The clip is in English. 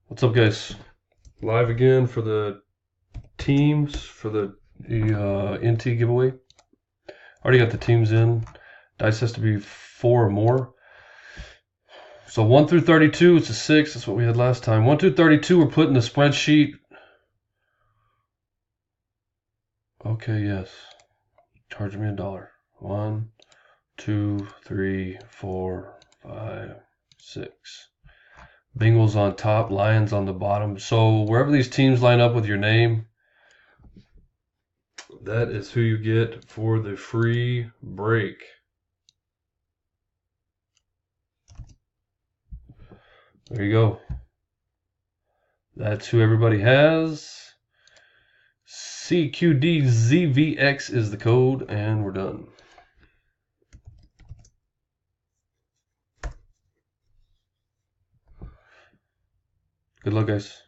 What's up, guys? Live again for the teams for the NT giveaway. Already got the teams in. Dice has to be 4 or more. So 1 through 32, it's a 6. That's what we had last time. 1 through 32, we're putting the spreadsheet. Okay, yes. Charge me $1. 1, 2, 3, 4, 5, 6. Bengals on top, Lions on the bottom. So wherever these teams line up with your name, that is who you get for the free break. There you go. That's who everybody has. CQDZVX is the code, and we're done. Good luck, guys.